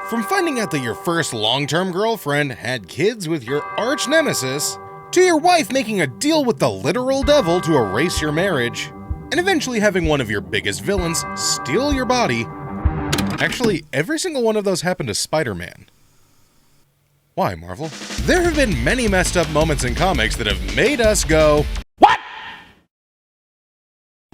From finding out that your first long-term girlfriend had kids with your arch nemesis, to your wife making a deal with the literal devil to erase your marriage, and eventually having one of your biggest villains steal your body. Actually, every single one of those happened to Spider-Man. Why, Marvel? There have been many messed up moments in comics that have made us go, "What?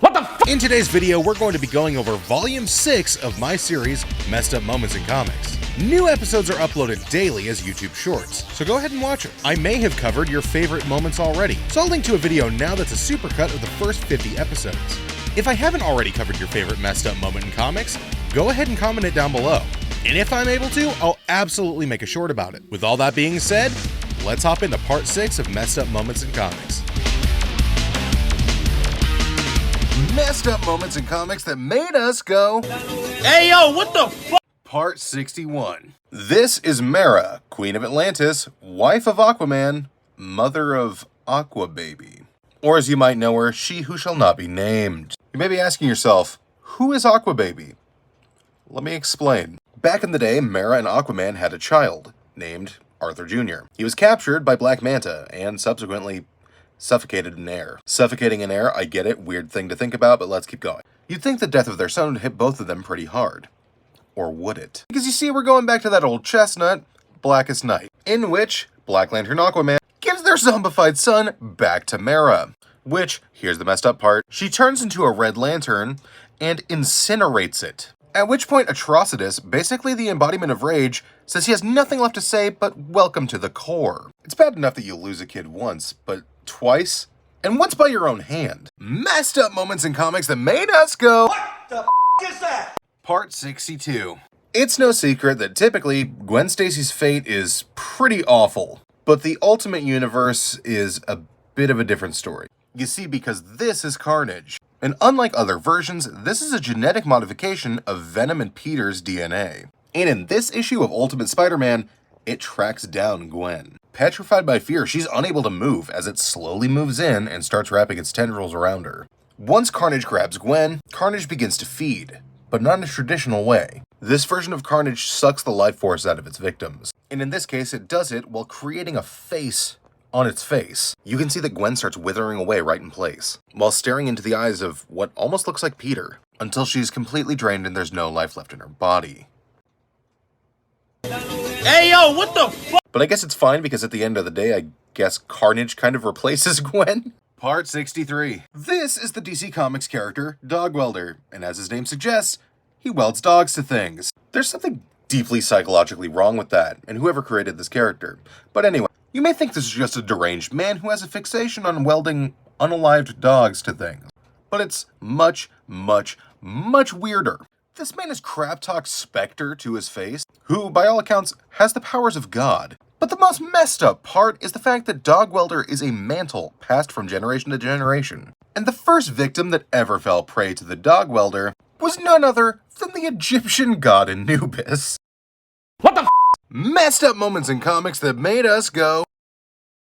What the f-?" In today's video, we're going to be going over Volume 6 of my series, Messed Up Moments in Comics. New episodes are uploaded daily as YouTube Shorts, so go ahead and watch them. I may have covered your favorite moments already, so I'll link to a video now that's a supercut of the first 50 episodes. If I haven't already covered your favorite messed up moment in comics, go ahead and comment it down below. And if I'm able to, I'll absolutely make a short about it. With all that being said, let's hop into part 6 of Messed Up Moments in Comics. Messed up moments in comics that made us go, "Hey yo, what the fuck?" Part 61. This is Mera, Queen of Atlantis, wife of Aquaman, mother of Aqua Baby. Or as you might know her, she who shall not be named. You may be asking yourself, who is Aqua Baby? Let me explain. Back in the day, Mera and Aquaman had a child, named Arthur Jr. He was captured by Black Manta, and subsequently suffocated in air. Suffocating in air, I get it, weird thing to think about, but let's keep going. You'd think the death of their son would hit both of them pretty hard. Or would it? Because you see, we're going back to that old chestnut, Blackest Night, in which Black Lantern Aquaman gives their zombified son back to Mera. Which, here's the messed up part, she turns into a red lantern and incinerates it. At which point Atrocitus, basically the embodiment of rage, says he has nothing left to say but welcome to the core. It's bad enough that you lose a kid once, but twice? And once by your own hand. Messed up moments in comics that made us go, "What the f*** is that?" Part 62. It's no secret that typically Gwen Stacy's fate is pretty awful, but the Ultimate Universe is a bit of a different story. You see, because this is Carnage. And unlike other versions, this is a genetic modification of Venom and Peter's DNA. And in this issue of Ultimate Spider-Man, it tracks down Gwen. Petrified by fear, she's unable to move as it slowly moves in and starts wrapping its tendrils around her. Once Carnage grabs Gwen, Carnage begins to feed, but not in a traditional way. This version of Carnage sucks the life force out of its victims. And in this case, it does it while creating a face on its face. You can see that Gwen starts withering away right in place, while staring into the eyes of what almost looks like Peter, until she's completely drained and there's no life left in her body. Hey yo, what the fuck? But I guess it's fine because at the end of the day, I guess Carnage kind of replaces Gwen. Part 63. This is the DC Comics character, Dog Welder, and as his name suggests, he welds dogs to things. There's something deeply psychologically wrong with that, and whoever created this character. But anyway, you may think this is just a deranged man who has a fixation on welding unalived dogs to things. But it's much, much, much weirder. This man is crap talk Spectre to his face, who, by all accounts, has the powers of God. But the most messed up part is the fact that Dog Welder is a mantle passed from generation to generation. And the first victim that ever fell prey to the Dog Welder was none other than the Egyptian god Anubis. What the f***? Messed up moments in comics that made us go,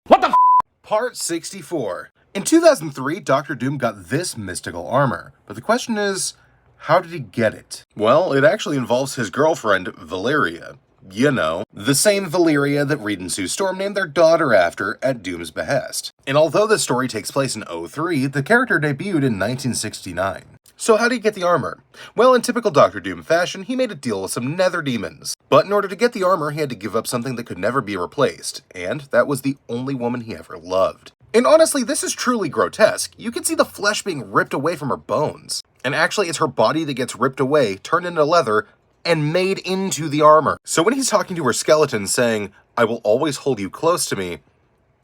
"What the f***?" Part 64. In 2003, Dr. Doom got this mystical armor, but the question is, how did he get it? Well, it actually involves his girlfriend, Valeria. You know, the same Valeria that Reed and Sue Storm named their daughter after at Doom's behest. And although the story takes place in 03, the character debuted in 1969. So how did he get the armor? Well, in typical Dr. Doom fashion, he made a deal with some nether demons. But in order to get the armor, he had to give up something that could never be replaced, and that was the only woman he ever loved. And honestly, this is truly grotesque. You can see the flesh being ripped away from her bones. And actually, it's her body that gets ripped away, turned into leather, and made into the armor. So when he's talking to her skeleton saying, "I will always hold you close to me,"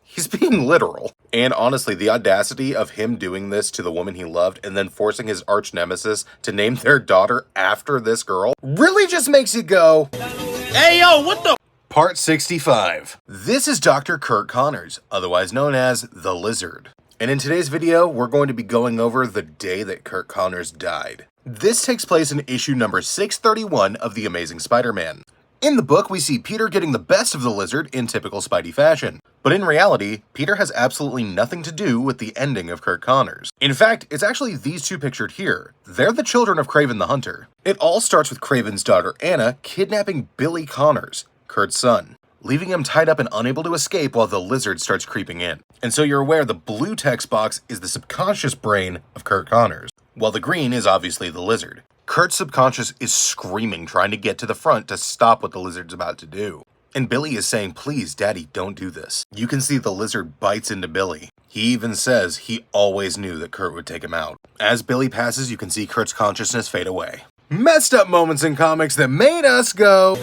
he's being literal. And honestly, the audacity of him doing this to the woman he loved and then forcing his arch nemesis to name their daughter after this girl really just makes you go, "Hey yo, what the?" Part 65. This is Dr. Kurt Connors, otherwise known as the Lizard. And in today's video, we're going to be going over the day that Kurt Connors died. This takes place in issue number 631 of The Amazing Spider-Man. In the book, we see Peter getting the best of the Lizard in typical Spidey fashion. But in reality, Peter has absolutely nothing to do with the ending of Kurt Connors. In fact, it's actually these two pictured here. They're the children of Kraven the Hunter. It all starts with Kraven's daughter Anna kidnapping Billy Connors, Kurt's son, leaving him tied up and unable to escape while the Lizard starts creeping in. And so you're aware the blue text box is the subconscious brain of Kurt Connors, while the green is obviously the Lizard. Kurt's subconscious is screaming, trying to get to the front to stop what the Lizard's about to do. And Billy is saying, please, Daddy, don't do this. You can see the Lizard bites into Billy. He even says he always knew that Kurt would take him out. As Billy passes, you can see Kurt's consciousness fade away. Messed up moments in comics that made us go,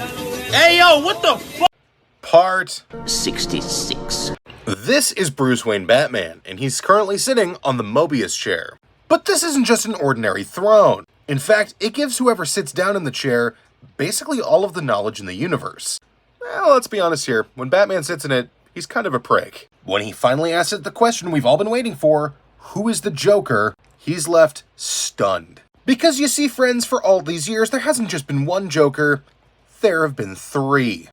hey yo, what the fuck? Part 66. This is Bruce Wayne Batman, and he's currently sitting on the Mobius chair. But this isn't just an ordinary throne. In fact, it gives whoever sits down in the chair basically all of the knowledge in the universe. Well, let's be honest here, when Batman sits in it, he's kind of a prick. When he finally asks it the question we've all been waiting for, who is the Joker, he's left stunned. Because you see, friends, for all these years, there hasn't just been one Joker, there have been 3.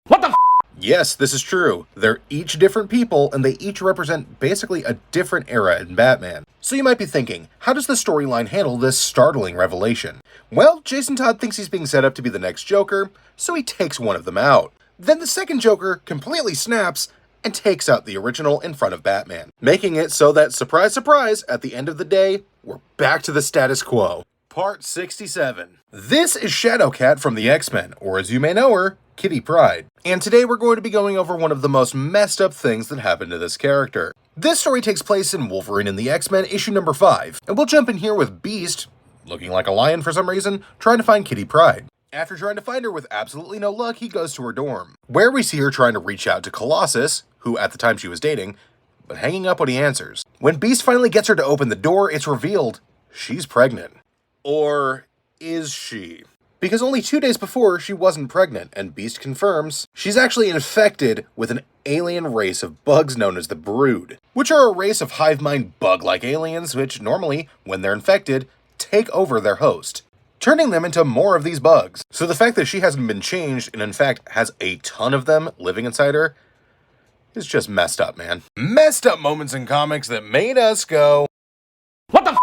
What the f? Yes, this is true. They're each different people, and they each represent basically a different era in Batman. So you might be thinking, how does the storyline handle this startling revelation? Well, Jason Todd thinks he's being set up to be the next Joker, so he takes one of them out. Then the second Joker completely snaps and takes out the original in front of Batman, making it so that, surprise, surprise, at the end of the day, we're back to the status quo. Part 67. This is Shadowcat from the X-Men, or as you may know her, Kitty Pryde. And today we're going to be going over one of the most messed up things that happened to this character. This story takes place in Wolverine and the X-Men issue number 5, and we'll jump in here with Beast, looking like a lion for some reason, trying to find Kitty Pryde. After trying to find her with absolutely no luck, he goes to her dorm, where we see her trying to reach out to Colossus, who at the time she was dating, but hanging up when he answers. When Beast finally gets her to open the door, it's revealed she's pregnant. Or is she? Because only 2 days before, she wasn't pregnant, and Beast confirms she's actually infected with an alien race of bugs known as the Brood, which are a race of hive mind bug-like aliens which normally, when they're infected, take over their host, turning them into more of these bugs. So the fact that she hasn't been changed and in fact has a ton of them living inside her is just messed up, man. Messed up moments in comics that made us go, What the f?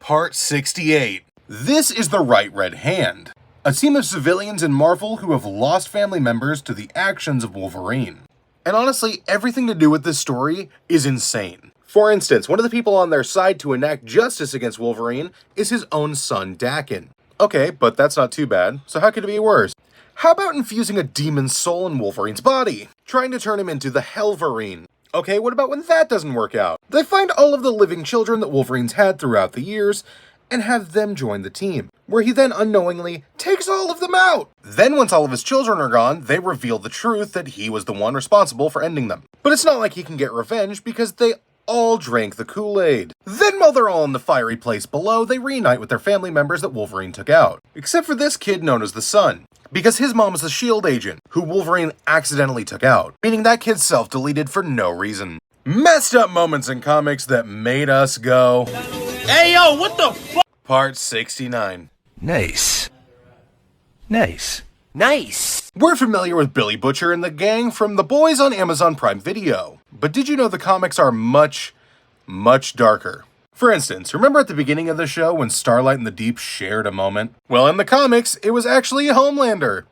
Part 68. This is the Right Red Hand, a team of civilians in Marvel who have lost family members to the actions of Wolverine. And honestly, everything to do with this story is insane. For instance, one of the people on their side to enact justice against Wolverine is his own son, Dakin. Okay, but that's not too bad, so how could it be worse? How about infusing a demon's soul in Wolverine's body, trying to turn him into the Helverine? Okay, what about when that doesn't work out? They find all of the living children that Wolverine's had throughout the years, and have them join the team, where he then unknowingly takes all of them out. Then once all of his children are gone, they reveal the truth that he was the one responsible for ending them. But it's not like he can get revenge because they all drank the Kool-Aid. Then while they're all in the fiery place below, they reunite with their family members that Wolverine took out. Except for this kid known as the Son, because his mom is the S.H.I.E.L.D. agent, who Wolverine accidentally took out, meaning that kid's self-deleted for no reason. Messed up moments in comics that made us go, Hey yo, what the f? Part 69. Nice. Nice. Nice. We're familiar with Billy Butcher and the gang from The Boys on Amazon Prime Video, but did you know the comics are much, much darker? For instance, remember at the beginning of the show when Starlight and the Deep shared a moment? Well, in the comics, it was actually Homelander,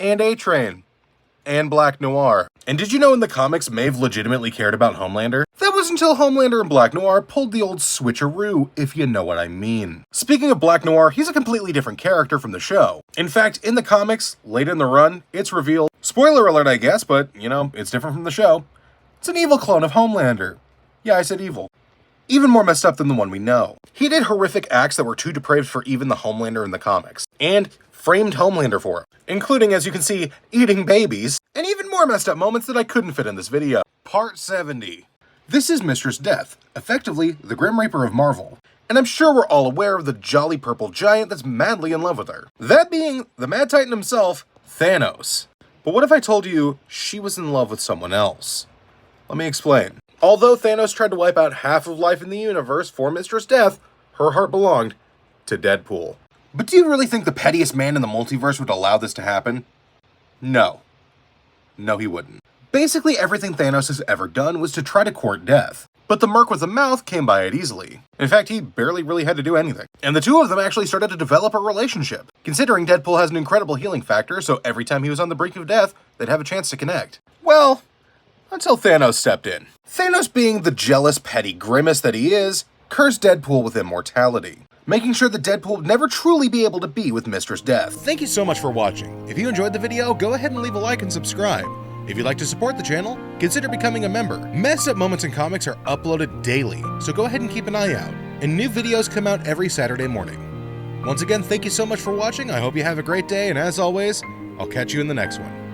and A-Train, and Black Noir. And did you know in the comics Maeve legitimately cared about Homelander? That was until Homelander and Black Noir pulled the old switcheroo, if you know what I mean. Speaking of Black Noir, he's a completely different character from the show. In fact, in the comics, late in the run, it's revealed, spoiler alert I guess, but you know, it's different from the show, it's an evil clone of Homelander. Yeah, I said evil. Even more messed up than the one we know. He did horrific acts that were too depraved for even the Homelander in the comics, and framed Homelander for it, including, as you can see, eating babies, and even more messed up moments that I couldn't fit in this video. Part 70. This is Mistress Death, effectively the Grim Reaper of Marvel, and I'm sure we're all aware of the jolly purple giant that's madly in love with her. That being the Mad Titan himself, Thanos. But what if I told you she was in love with someone else? Let me explain. Although Thanos tried to wipe out half of life in the universe for Mistress Death, her heart belonged to Deadpool. But do you really think the pettiest man in the multiverse would allow this to happen? No. No, he wouldn't. Basically, everything Thanos has ever done was to try to court death. But the merc with the mouth came by it easily. In fact, he barely really had to do anything. And the two of them actually started to develop a relationship. Considering Deadpool has an incredible healing factor, so every time he was on the brink of death, they'd have a chance to connect. Well, until Thanos stepped in. Thanos, being the jealous, petty grimace that he is, cursed Deadpool with immortality, making sure that Deadpool would never truly be able to be with Mistress Death. Thank you so much for watching. If you enjoyed the video, go ahead and leave a like and subscribe. If you'd like to support the channel, consider becoming a member. Messed Up Moments in Comics are uploaded daily, so go ahead and keep an eye out. And new videos come out every Saturday morning. Once again, thank you so much for watching. I hope you have a great day, and as always, I'll catch you in the next one.